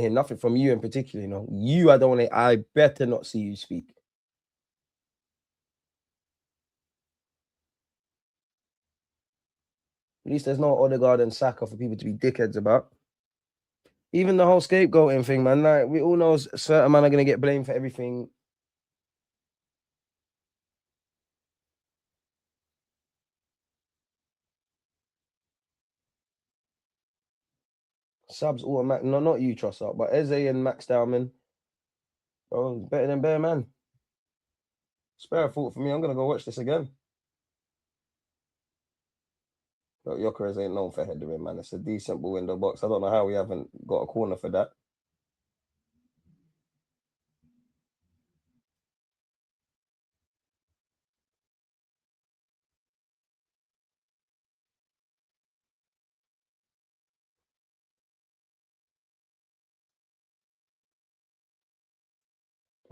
hear nothing from you in particular, you know. You, I better not see you speak. At least there's no Odegaard and Saka for people to be dickheads about. Even the whole scapegoating thing, man. Like, we all know certain men are going to get blamed for everything. Subs automatic. No, not you, Trossard, but Eze and Max Dowman. Bro, better than Bear Man. Spare a thought for me. I'm going to go watch this again. But Gyökeres ain't known for headering, man. It's a decent ball in the box. I don't know how we haven't got a corner for that.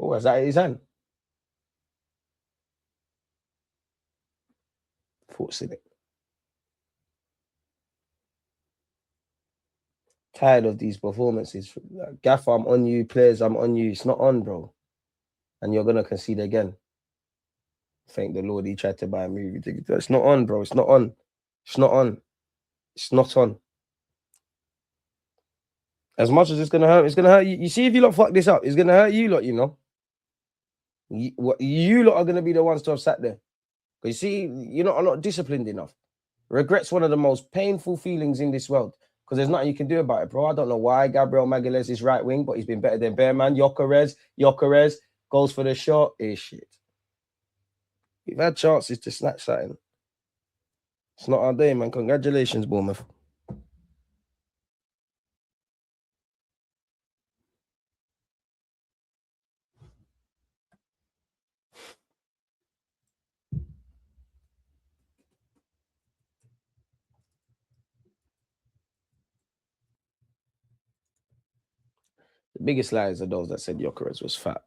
Oh, is that his hand? Thoughts in it. Tired of these performances. Gaffer, I'm on you. Players, I'm on you. It's not on, bro. And you're going to concede again. Thank the Lord he tried to buy a movie ticket. It's not on, bro. It's not on. It's not on. It's not on. As much as it's going to hurt you. You see, if you lot fuck this up, it's going to hurt you lot, you know. You lot are going to be the ones to have sat there. Because you see, you're not disciplined enough. Regret's one of the most painful feelings in this world. Because there's nothing you can do about it, bro. I don't know why Gabriel Magalhaes is right wing, but he's been better than Bearman. Gyökeres goes for the shot. Shit. We've had chances to snatch something. It's not our day, man. Congratulations, Bournemouth. The biggest lies are those that said Gyökeres was fat.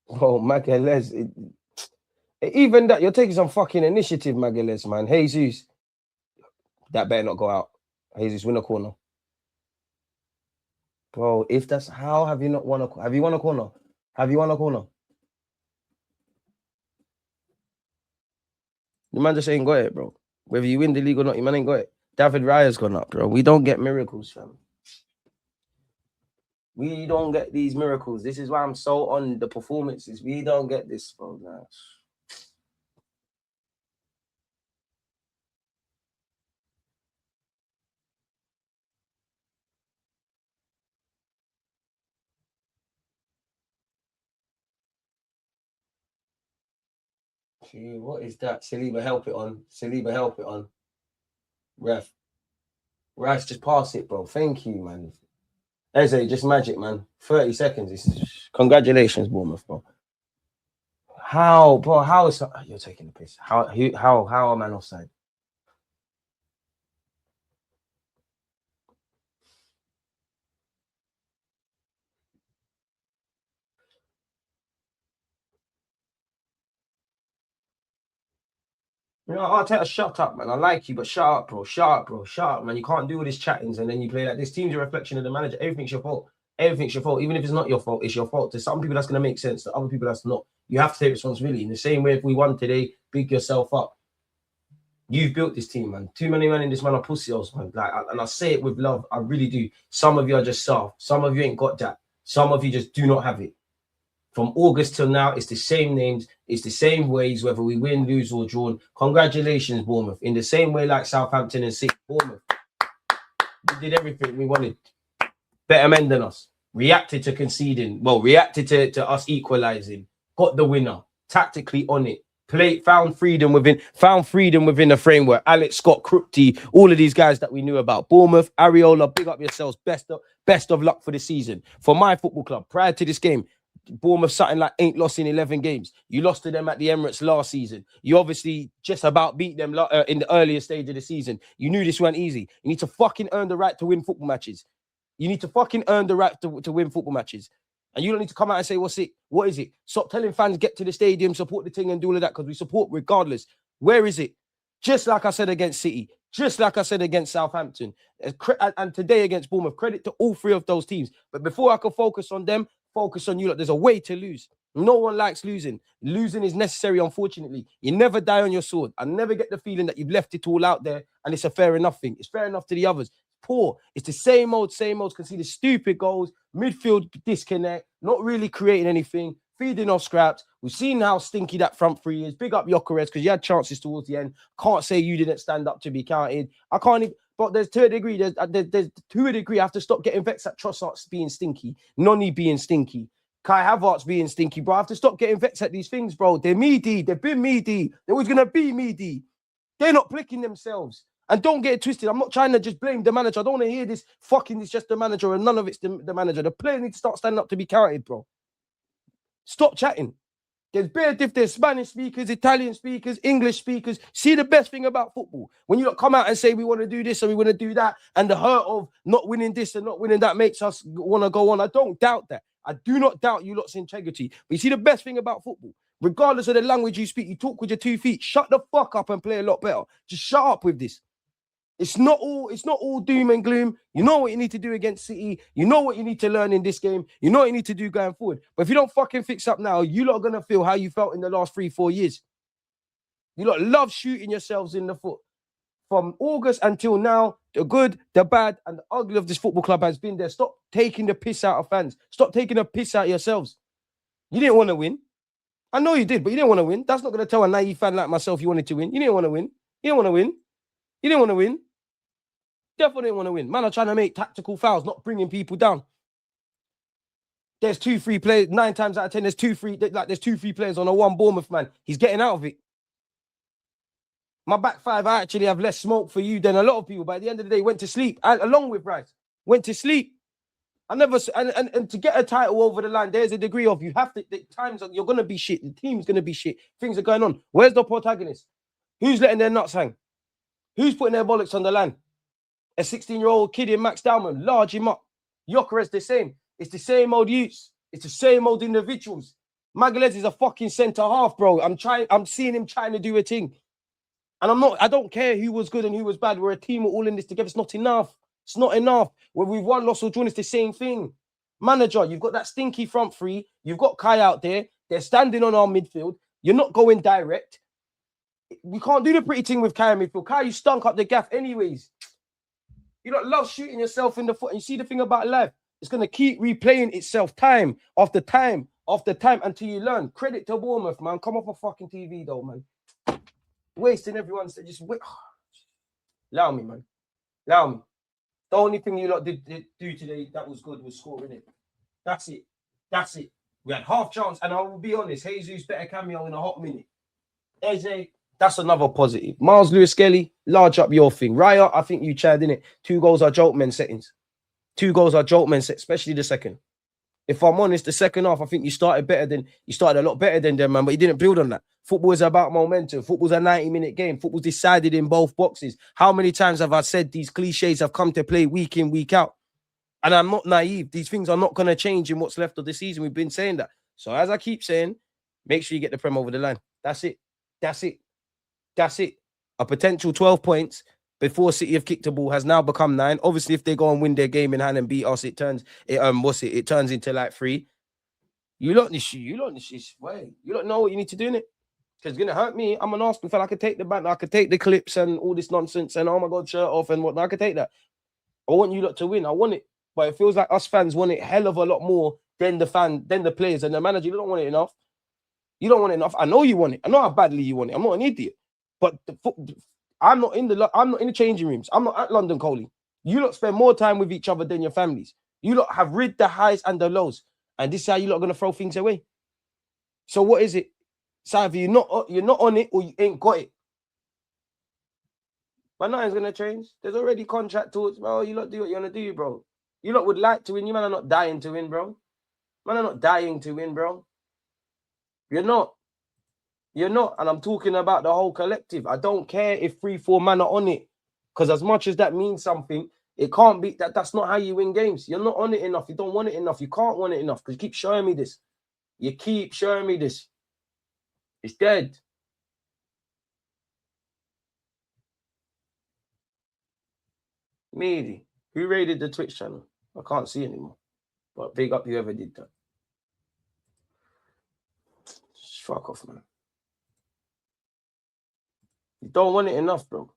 Oh, Magalhaes. Even that, you're taking some fucking initiative, Magalhaes, man. Jesus. That better not go out. Jesus, win a corner. Bro, if that's how, have you not won a corner? Have you won a corner? Have you won a corner? The man just ain't got it, bro. Whether you win the league or not, your man ain't got it. David Raya's gone up, bro. We don't get miracles, fam. We don't get these miracles. This is why I'm so on the performances. We don't get this, bro. Nah. Gee, what is that? Saliba, help it on. Saliba, help it on. Ref. Rice, just pass it, bro. Thank you, man. Eze, just magic, man. 30 seconds. Congratulations, Bournemouth, bro. How, bro? How is you're taking the piss? How are man offside? You know, Arteta, shut up, man. I like you, but shut up, bro. Shut up, bro. Shut up, man. You can't do all this chattings and then you play like this. Team's a reflection of the manager. Everything's your fault. Everything's your fault. Even if it's not your fault, it's your fault. To some people, that's going to make sense. To other people, that's not. You have to take responsibility. In the same way, if we won today, big yourself up. You've built this team, man. Too many men in this man are pussy-os, man. Like, and I say it with love. I really do. Some of you are just soft. Some of you ain't got that. Some of you just do not have it. From August till now, it's the same names, it's the same ways, whether we win, lose, or drawn. Congratulations, Bournemouth. In the same way like Southampton and City, Bournemouth. We did everything we wanted. Better men than us. Reacted to conceding. Well, reacted to us equalising. Got the winner. Tactically on it. Found freedom within the framework. Alex Scott, Krupke, all of these guys that we knew about. Bournemouth, Areola, big up yourselves. Best of luck for the season. For my football club, prior to this game, Bournemouth something like ain't lost in 11 games. You lost to them at the Emirates last season. You obviously just about beat them in the earlier stage of the season. You knew this weren't easy. You need to fucking earn the right to win football matches. You need to fucking earn the right to win football matches. And you don't need to come out and say, what's it? What is it? Stop telling fans, get to the stadium, support the thing and do all of that, because we support regardless. Where is it? Just like I said against City, just like I said against Southampton, and today against Bournemouth. Credit to all three of those teams. But before I can focus on them, focus on you. Look, there's a way to lose. No one likes losing. Losing is necessary, unfortunately. You never die on your sword. I never get the feeling that you've left it all out there and it's a fair enough thing. It's fair enough to the others. Poor. It's the same old, conceded stupid goals, midfield disconnect, not really creating anything, feeding off scraps. We've seen how stinky that front three is. Big up Gyökeres because you had chances towards the end. Can't say you didn't stand up to be counted. I can't even, but there's to a degree, there's to a degree, I have to stop getting vexed at Trossard being stinky, Noni being stinky, Kai Havertz being stinky, bro. I have to stop getting vexed at these things, bro. They're meaty. They've been meaty. They're always going to be meaty. They're not plicking themselves. And don't get it twisted. I'm not trying to just blame the manager. I don't want to hear this fucking it's just the manager and none of it's the manager. The players need to start standing up to be counted, bro. Stop chatting. There's bare diff. There's Spanish speakers, Italian speakers, English speakers. See the best thing about football. When you come out and say we want to do this and we want to do that, and the hurt of not winning this and not winning that makes us want to go on. I don't doubt that. I do not doubt you lot's integrity. But you see the best thing about football, regardless of the language you speak, you talk with your 2 feet. Shut the fuck up and play a lot better. Just shut up with this. It's not all doom and gloom. You know what you need to do against City. You know what you need to learn in this game. You know what you need to do going forward. But if you don't fucking fix up now, you lot are going to feel how you felt in the last 3-4 years. You lot love shooting yourselves in the foot. From August until now, the good, the bad, and the ugly of this football club has been there. Stop taking the piss out of fans. Stop taking the piss out of yourselves. You didn't want to win. I know you did, but you didn't want to win. That's not going to tell a naive fan like myself you wanted to win. You didn't want to win. You didn't want to win. You didn't want to win. Definitely didn't want to win. Man are trying to make tactical fouls, not bringing people down. There's 2-3 players, 9 times out of 10, there's 2-3 players on a one Bournemouth man. He's getting out of it. My back five, I actually have less smoke for you than a lot of people. But at the end of the day, went to sleep. Along with Rice, went to sleep. I never, and to get a title over the line, there's a degree of you have to, the times you're going to be shit. The team's going to be shit. Things are going on. Where's the protagonist? Who's letting their nuts hang? Who's putting their bollocks on the line? A 16-year-old kid in Max Dowman, large him up. Gyökeres the same. It's the same old youths. It's the same old individuals. Magalhaes is a fucking centre half, bro. I'm seeing him trying to do a thing. And I don't care who was good and who was bad. We're a team. We're all in this together. It's not enough. It's not enough. When we've won, lost, or drawn, it's the same thing. Manager, you've got that stinky front three. You've got Kai out there. They're standing on our midfield. You're not going direct. We can't do the pretty thing with Kai in midfield. Kai, you stunk up the gaff anyways. You don't love shooting yourself in the foot. And you see the thing about life, it's going to keep replaying itself time after time after time until you learn. Credit to Bournemouth, man. Come off a fucking TV, though, man. Wasting everyone's... Just wait. Allow me, man. Allow me. The only thing you lot did do today that was good was scoring it. That's it. That's it. We had half chance, and I will be honest, Jesus better cameo in a hot minute. AJ, that's another positive. Miles Lewis-Skelly, large up your thing. Raya, I think you chaired in it. 2 goals are Joltman settings. 2 goals are Joltman settings, especially the second. If I'm honest, the second half, I think you started a lot better than them, man, but you didn't build on that. Football is about momentum. Football's a 90-minute game. Football's decided in both boxes. How many times have I said these cliches have come to play week in, week out? And I'm not naive. These things are not going to change in what's left of the season. We've been saying that. So as I keep saying, make sure you get the Prem over the line. That's it. That's it. That's it. A potential 12 points before City have kicked the ball has now become 9. Obviously, if they go and win their game in hand and beat us, it turns into like 3. You don't know what you need to do in it. Because it's gonna hurt me. I'm an Arsenal fan. I could take the banter, I could take the clips and all this nonsense and oh my god, shirt off and whatnot. I could take that. I want you lot to win. I want it. But it feels like us fans want it hell of a lot more than the players and the manager. You don't want it enough. You don't want it enough. I know you want it. I know how badly you want it. I'm not an idiot. But I'm not in the changing rooms. I'm not at London Coley. You lot spend more time with each other than your families. You lot have rid the highs and the lows. And this is how you lot are going to throw things away. So what is it? It's either you're not on it or you ain't got it. But nothing's going to change. There's already contract talks. Well, you lot do what you want to do, bro. You lot would like to win. You man are not dying to win, bro. Man are not dying to win, bro. You're not. You're not. And I'm talking about the whole collective. I don't care if 3-4 man are on it. Because as much as that means something, It can't be that. That's not how you win games. You're not on it enough. You don't want it enough. You can't want it enough because you keep showing me this. You keep showing me this. It's dead. Meaty. Who raided the Twitch channel? I can't see anymore. But big up whoever did that. Just fuck off, man. You don't want it enough, bro.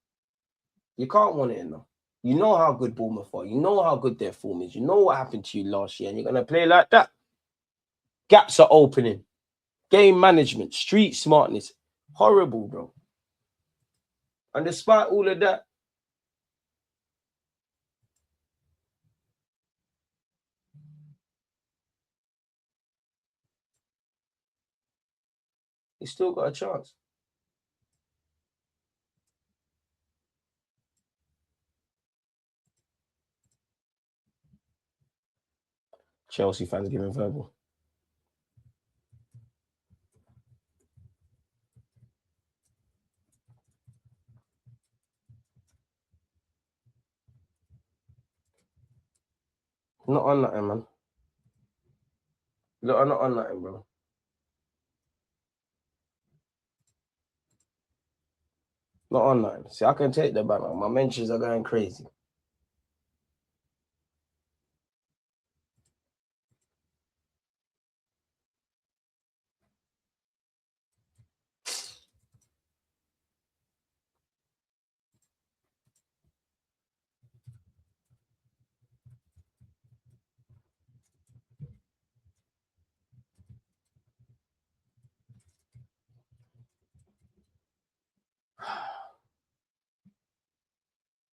You can't want it enough. You know how good Bournemouth are. You know how good their form is. You know what happened to you last year, and you're going to play like that. Gaps are opening. Game management, street smartness. Horrible, bro. And despite all of that, you still got a chance. Chelsea fans giving verbal. Not on nothing, man. Look, I'm not on nothing, bro. Not on nothing. See, I can take that back, man. My mentions are going crazy.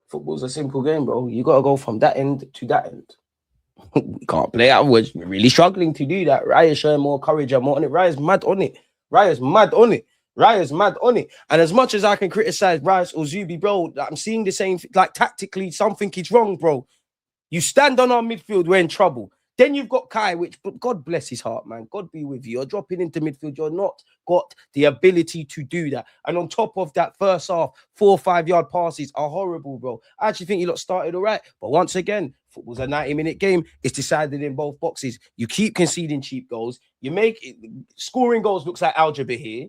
Football's a simple game, bro. You got to go from that end to that end. We can't play outwards. We're really struggling to do that. Raya's showing more courage and more on it. Raya's mad on it. Raya's mad on it. Raya's mad on it. And as much as I can criticize Raya or Zubi, bro, I'm seeing the same, like tactically, something is wrong, bro. You stand on our midfield, we're in trouble. Then you've got Kai, which, God bless his heart, man. God be with you. You're dropping into midfield. You're not got the ability to do that. And on top of that, first half, 4 or 5 yard passes are horrible, bro. I actually think you lot started all right. But once again, football's a 90-minute game. It's decided in both boxes. You keep conceding cheap goals. You make it, scoring goals looks like algebra here.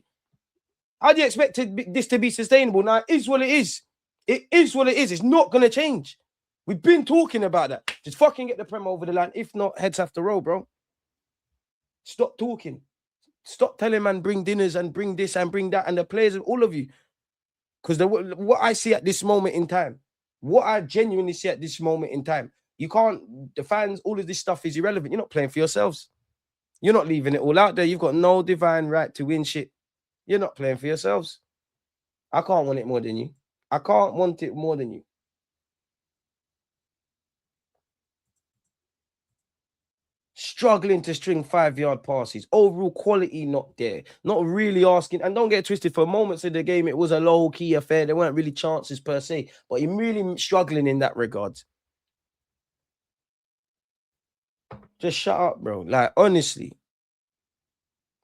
How do you expect this to be sustainable? Now, it is what it is. It is what it is. It's not going to change. We've been talking about that. Just fucking get the Prem over the line. If not, heads have to roll, bro. Stop talking. Stop telling man bring dinners and bring this and bring that and the players and all of you. Because what I see at this moment in time, what I genuinely see at this moment in time, you can't, the fans, all of this stuff is irrelevant. You're not playing for yourselves. You're not leaving it all out there. You've got no divine right to win shit. You're not playing for yourselves. I can't want it more than you. I can't want it more than you. Struggling to string 5 yard passes. Overall quality not there. Not really asking. And don't get twisted, for moments of the game, it was a low-key affair. There weren't really chances per se. But you're really struggling in that regard. Just shut up, bro. Like, honestly.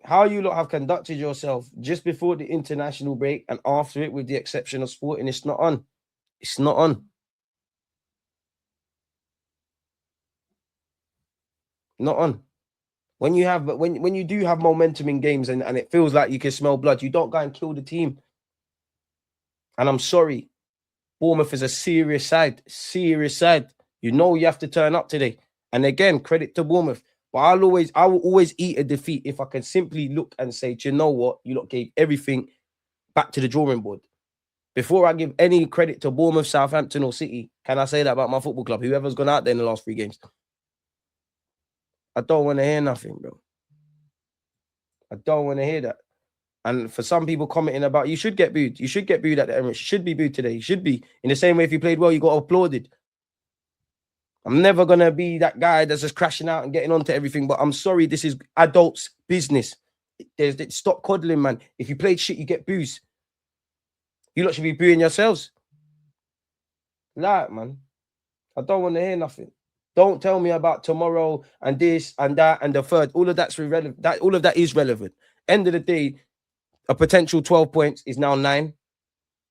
How you lot have conducted yourself just before the international break and after it, with the exception of Sporting, it's not on. It's not on. Not on. When you have, when you do have momentum in games and it feels like you can smell blood, you don't go and kill the team. And I'm sorry, Bournemouth is a serious side. Serious side. You know you have to turn up today. And again, credit to Bournemouth. But I will always eat a defeat if I can simply look and say, do you know what? You lot gave everything back to the drawing board. Before I give any credit to Bournemouth, Southampton, or City, can I say that about my football club? Whoever's gone out there in the last 3 games. I don't want to hear nothing, bro. I don't want to hear that. And for some people commenting about, you should get booed. You should get booed at the Emirates. You should be booed today. You should be. In the same way, if you played well, you got applauded. I'm never going to be that guy that's just crashing out and getting onto everything. But I'm sorry, this is adults' business. Stop coddling, man. If you played shit, you get boos. You lot should be booing yourselves. Like, man. I don't want to hear nothing. Don't tell me about tomorrow and this and that and the third. All of that's irrelevant. All of that is relevant. End of the day, a potential 12 points is now 9.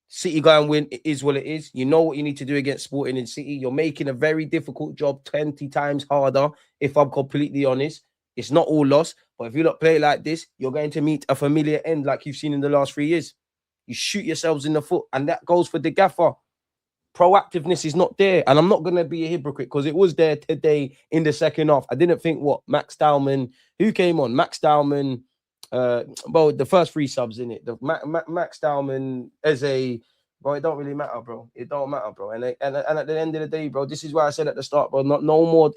City go and win. It is what it is. You know what you need to do against Sporting in City. You're making a very difficult job 20 times harder, if I'm completely honest. It's not all lost, but if you not play like this, you're going to meet a familiar end like you've seen in the last 3 years. You shoot yourselves in the foot, and that goes for the gaffer. Proactiveness is not there, and I'm not going to be a hypocrite because it was there today in the second half. I didn't think Max Dowman, who came on? Max Dowman, well, the first 3 subs in it. The Max Dowman as a, bro, it don't really matter, bro. It don't matter, bro. And at the end of the day, bro, this is why I said at the start, bro, no more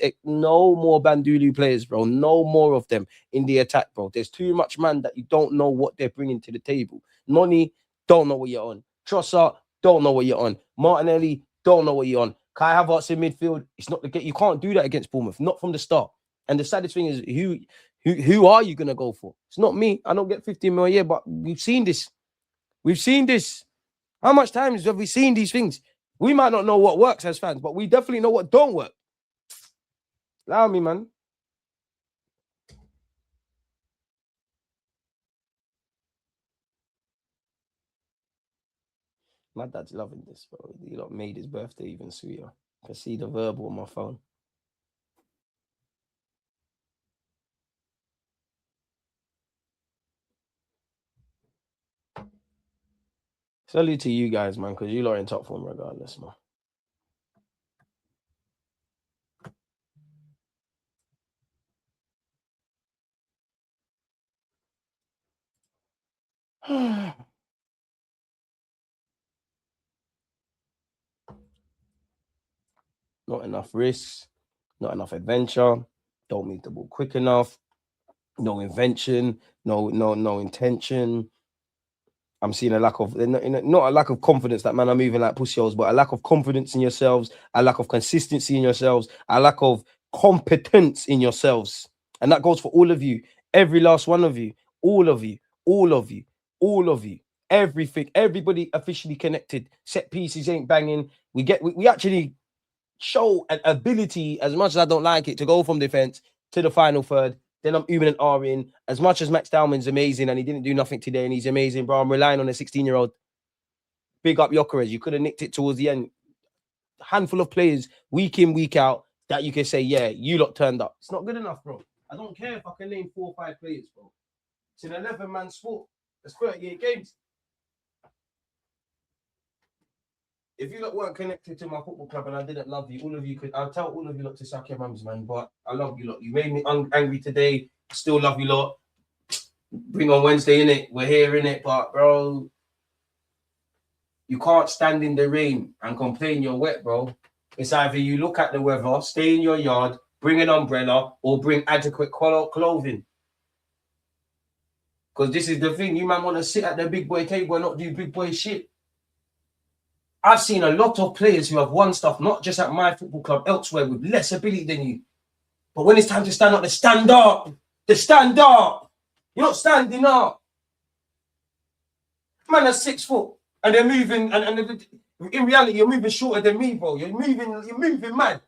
Bandulu players, bro. No more of them in the attack, bro. There's too much man that you don't know what they're bringing to the table. Noni, don't know what you're on. Trossard, don't know what you're on. Martinelli, don't know what you're on. Kai Havertz in midfield. It's not the game. You can't do that against Bournemouth, not from the start. And the saddest thing is, who are you gonna go for? It's not me. I don't get 15 million a year, but we've seen this. We've seen this. How much times have we seen these things? We might not know what works as fans, but we definitely know what don't work. Allow me, man. My dad's loving this, bro. He made his birthday even sweeter. I can see the verbal on my phone. Salute to you guys, man, because you lot are in top form regardless, man. Not enough risks, not enough adventure, don't move the ball quick enough, no invention, no intention. I'm seeing a lack of, not a lack of confidence that man are moving like pussy holes, but a lack of confidence in yourselves, a lack of consistency in yourselves, a lack of competence in yourselves. And that goes for all of you, every last one of you, all of you, all of you, all of you, everything, everybody officially connected. Set pieces ain't banging. We actually show an ability, as much as I don't like it, to go from defense to the final third. Then I'm Uman and Arin. As much as Max Dowman's amazing and he didn't do nothing today and he's amazing, bro, I'm relying on a 16-year-old. Big up Gyökeres. You could have nicked it towards the end. A handful of players, week in, week out, that you can say, yeah, you lot turned up. It's not good enough, bro. I don't care if I can name 4 or 5 players, bro. It's an 11-man sport. It's 38 games. If you lot weren't connected to my football club and I didn't love you, all of you could, I'll tell all of you lot to suck your mums, man. But I love you lot. You made me angry today. Still love you lot. Bring on Wednesday, innit? We're here, innit? But, bro, you can't stand in the rain and complain you're wet, bro. It's either you look at the weather, stay in your yard, bring an umbrella, or bring adequate clothing. Because this is the thing. You man want to sit at the big boy table and not do big boy shit. I've seen a lot of players who have won stuff, not just at my football club, elsewhere, with less ability than you. But when it's time to stand up, they stand up. They stand up. You're not standing up. Man, that's 6 foot. And they're moving, and in reality, you're moving shorter than me, bro. You're moving mad.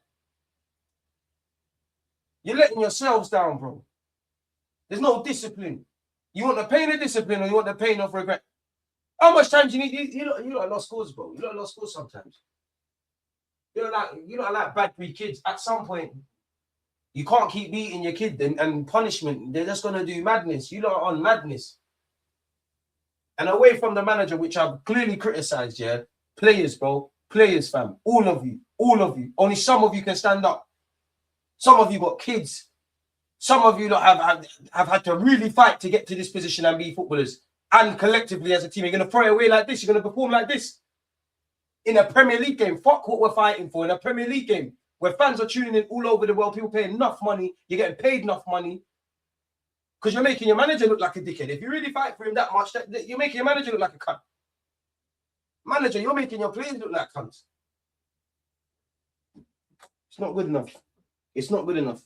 You're letting yourselves down, bro. There's no discipline. You want the pain of discipline or you want the pain of regret? How much time do you need? You lot lost scores, bro. You lot lost scores sometimes. You don't like bad breed kids. At some point, you can't keep beating your kid and punishment. They're just gonna do madness. You lot are on madness. And away from the manager, which I've clearly criticized, yeah, players, bro, players, fam, all of you. Only some of you can stand up. Some of you got kids. Some of you lot have had to really fight to get to this position and be footballers. And collectively as a team, you're going to throw it away like this. You're going to perform like this. In a Premier League game, fuck what we're fighting for. In a Premier League game, where fans are tuning in all over the world, people paying enough money, you're getting paid enough money. Because you're making your manager look like a dickhead. If you really fight for him that much, you're making your manager look like a cunt. Manager, you're making your players look like cunts. It's not good enough. It's not good enough.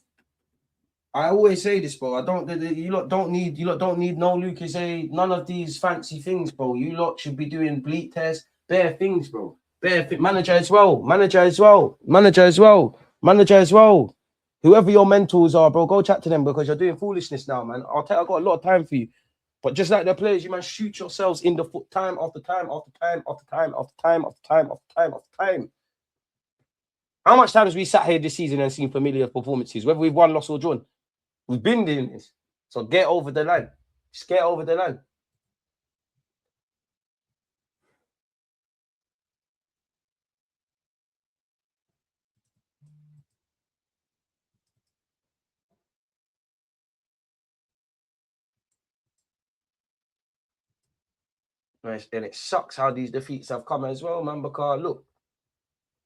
I always say this, bro. You lot don't need no Lucas A, none of these fancy things, bro. You lot should be doing bleat tests, bare things, bro. Manager as well. Whoever your mentors are, bro, go chat to them because you're doing foolishness now, man. I've got a lot of time for you. But just like the players, you man shoot yourselves in the foot time after time after time after time after time after time after time after time. How much times we sat here this season and seen familiar performances, whether we've won, lost, or drawn? We've been doing this. So get over the line. Just get over the line. Nice. And it sucks how these defeats have come as well, man, because look,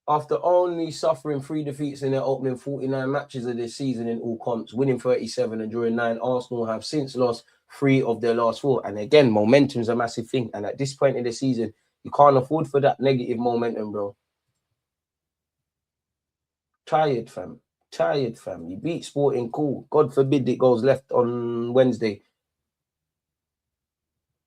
after only suffering 3 defeats in their opening 49 matches of this season in all comps, winning 37 and drawing 9, Arsenal have since lost 3 of their last 4. And again, momentum's a massive thing. And at this point in the season, you can't afford for that negative momentum, bro. Tired, fam. Tired, fam. You beat Sporting, cool. God forbid it goes left on Wednesday.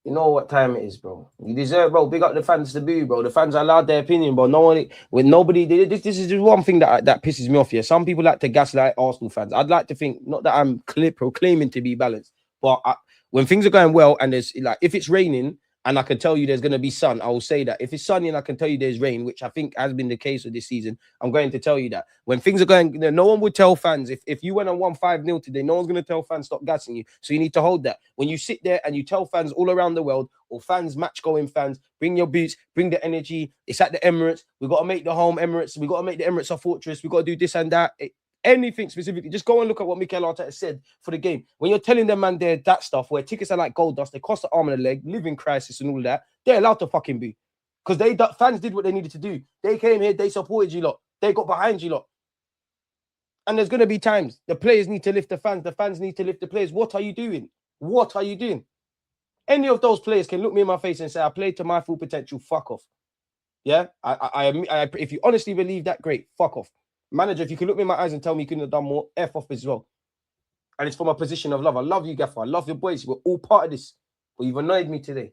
You know what time it is, bro. You deserve, bro. Big up the fans to boo, bro. The fans are allowed their opinion, bro. No one, with nobody. This is just one thing that pisses me off here. Some people like to gaslight Arsenal fans. I'd like to think, not that I'm proclaiming to be balanced, but when things are going well and there's like, if it's raining and I can tell you there's going to be sun, I will say that. If it's sunny and I can tell you there's rain, which I think has been the case with this season, I'm going to tell you that. When things are going, no one would tell fans, if you went and won 5-0 today, no one's going to tell fans stop gassing you. So you need to hold that. When you sit there and you tell fans all around the world, or fans, match-going fans, bring your boots, bring the energy. It's at the Emirates. We've got to make the home Emirates. We've got to make the Emirates a fortress. We've got to do this and that. Anything specifically, just go and look at what Mikel Arteta said for the game. When you're telling them, man, they're that stuff where tickets are like gold dust, they cost the arm and a leg, living crisis and all that, they're allowed to fucking be. Because fans did what they needed to do. They came here, they supported you lot. They got behind you lot. And there's going to be times the players need to lift the fans need to lift the players. What are you doing? What are you doing? Any of those players can look me in my face and say, I played to my full potential, fuck off. Yeah? I if you honestly believe that, great, fuck off. Manager, if you can look me in my eyes and tell me you couldn't have done more, F off as well. And it's from a position of love. I love you, Gaffer. I love your boys. We're all part of this. But you've annoyed me today.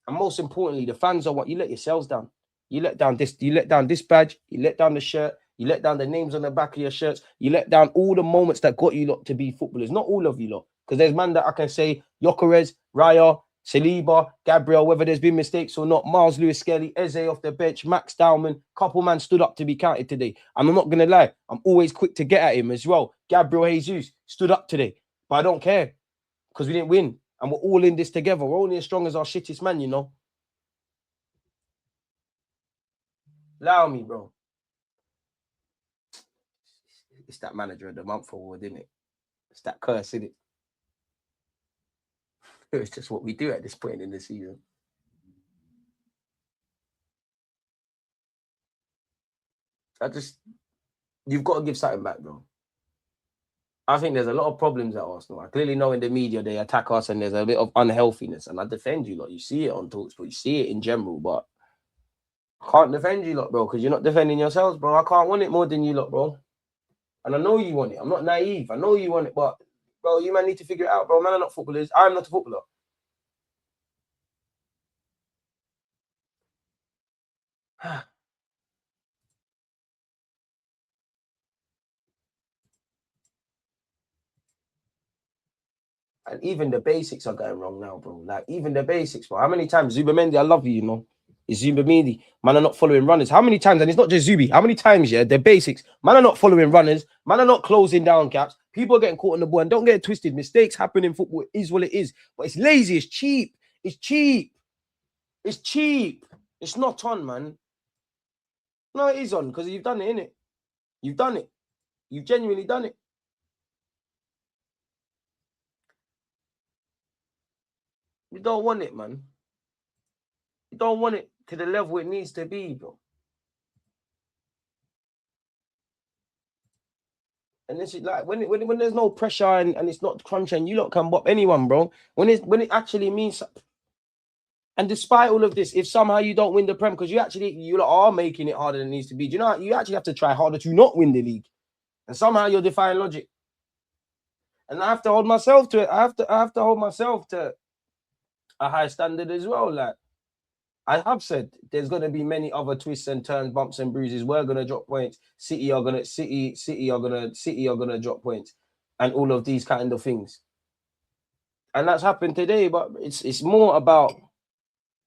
And most importantly, the fans are what you let yourselves down. You let down this badge, you let down the shirt, you let down the names on the back of your shirts, you let down all the moments that got you lot to be footballers. Not all of you lot. Because there's man that I can say, Gyökeres, Raya, Saliba, Gabriel, whether there's been mistakes or not, Miles Lewis-Skelly, Eze off the bench, Max Dowman, couple man stood up to be counted today. And I'm not going to lie, I'm always quick to get at him as well. Gabriel Jesus stood up today, but I don't care because we didn't win. And we're all in this together. We're only as strong as our shittest man, you know. Allow me, bro. It's that manager of the month award, isn't it? It's that curse, isn't it? It's just what we do at this point in the season. You've got to give something back, bro. I think there's a lot of problems at Arsenal. I clearly know in the media they attack us and there's a bit of unhealthiness. And I defend you lot. You see it on talks, but you see it in general. But I can't defend you lot, bro, because you're not defending yourselves, bro. I can't want it more than you lot, bro. And I know you want it. I'm not naive. I know you want it, but bro, you man need to figure it out, bro. Man are not footballers. I'm not a footballer. And even the basics are going wrong now, bro. Like, even the basics, bro. How many times, Zubamendi, I love you, you know. It's Zubamendi. Man are not following runners. How many times, and it's not just Zubi, how many times, yeah, the basics. Man are not following runners. Man are not closing down gaps. People are getting caught on the ball. And don't get it twisted. Mistakes happen in football. It is what it is. But it's lazy. It's cheap. It's cheap. It's cheap. It's not on, man. No, it is on because you've done it, innit? You've done it. You've genuinely done it. You don't want it, man. You don't want it to the level it needs to be, bro. And this is like when there's no pressure and it's not crunching, you lot can bop anyone, bro. When it actually means. And despite all of this, if somehow you don't win the Prem, because you lot are making it harder than it needs to be. Do you know you actually have to try harder to not win the league, and somehow you're defying logic. And I have to hold myself to it. I have to hold myself to a high standard as well. Like I have said, there's going to be many other twists and turns, bumps and bruises. We're going to drop points. City are going to drop points, and all of these kind of things. And that's happened today, but it's more about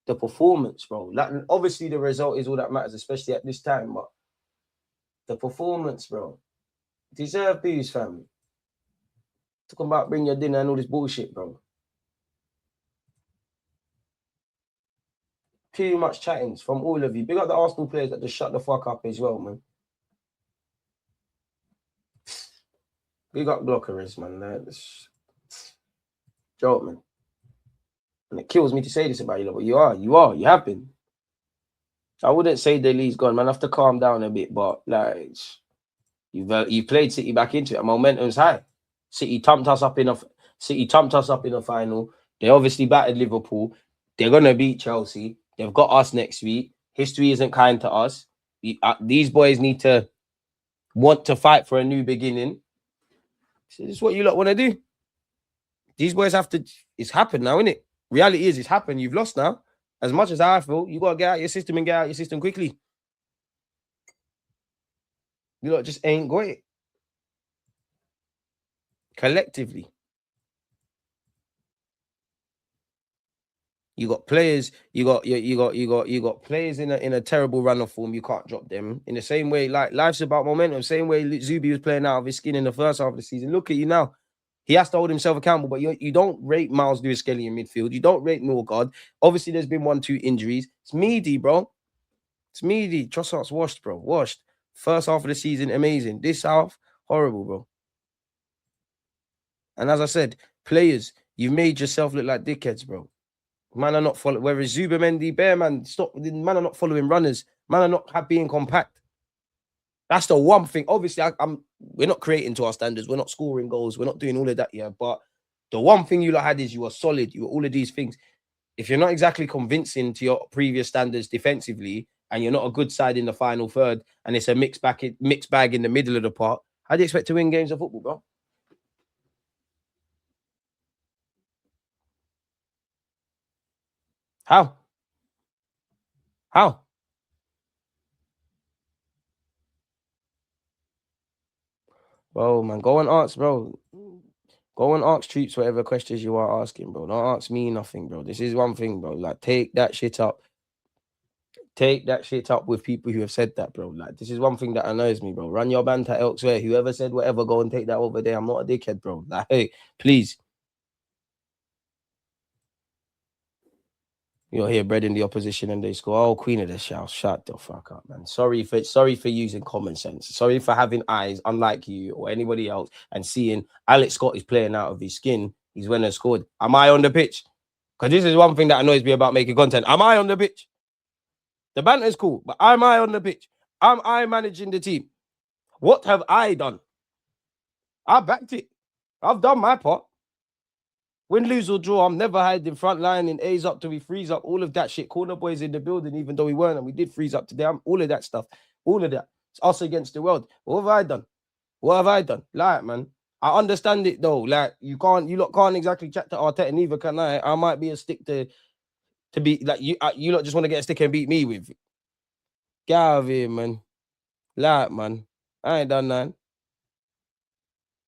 the performance, bro. Like, obviously the result is all that matters, especially at this time, but the performance, bro. Deserve booze, fam. Talking about bring your dinner and all this bullshit, bro. Too much chattings from all of you. Big up the Arsenal players that just shut the fuck up as well, man. Big up blockers, man. That's joke, man. And it kills me to say this about you, but you have been. I wouldn't say Dele's gone, man. I have to calm down a bit, but like you played City back into it. Momentum's high. City thumped us up in a final. They obviously battered Liverpool. They're gonna beat Chelsea. They've got us next week. History isn't kind to us. These boys need to want to fight for a new beginning. So this is what you lot want to do. These boys have to. It's happened now, isn't it? Reality is, it's happened. You've lost now. As much as I feel, you got to get out your system and get out your system quickly. You lot just ain't got it. Collectively. You got players, you got players in a terrible run of form. You can't drop them. In the same way, like life's about momentum. Same way Zubi was playing out of his skin in the first half of the season. Look at you now. He has to hold himself accountable, but you don't rate Miles Lewis-Skelly in midfield. You don't rate Norgard. Obviously, there's been 1-2 injuries. It's meaty, bro. It's meaty. Trossard's washed, bro. Washed. First half of the season, amazing. This half, horrible, bro. And as I said, players, you've made yourself look like dickheads, bro. Man are not following. Whereas Zubimendi, Bear, man, stop. Man are not following runners. Man are not being compact. That's the one thing. Obviously, we're not creating to our standards. We're not scoring goals. We're not doing all of that, yeah. But the one thing you lot had is you were solid. You were all of these things. If you're not exactly convincing to your previous standards defensively, and you're not a good side in the final third, and it's a mixed bag in the middle of the park, how do you expect to win games of football, bro? How? Bro, man, go and ask, bro. Go and ask Troops whatever questions you are asking, bro. Don't ask me nothing, bro. This is one thing, bro. Like, take that shit up. Take that shit up with people who have said that, bro. Like, this is one thing that annoys me, bro. Run your banter elsewhere. Whoever said whatever, go and take that over there. I'm not a dickhead, bro. Like, hey, please. You're here bred in the opposition and they score. Oh, Queen of the Shout. Shut the fuck up, man. Sorry for using common sense. Sorry for having eyes, unlike you or anybody else, and seeing Alex Scott is playing out of his skin. He's when he scored. Am I on the pitch? Because this is one thing that annoys me about making content. Am I on the pitch? The banter is cool, but am I on the pitch? Am I managing the team? What have I done? I backed it. I've done my part. Win, lose, or draw, I'm never hiding front line in A's up till we freeze up. All of that shit. Corner boys in the building, even though we weren't, and we did freeze up today. All of that stuff. All of that. It's us against the world. What have I done? What have I done? Like, man, I understand it though. Like, you lot can't exactly chat to Arteta, neither can I. I might be a stick to be like you. You lot just want to get a stick and beat me with. Get out of here, man. Like, man, I ain't done that.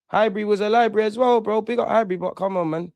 Highbury was a library as well, bro. Big up Highbury, but come on, man.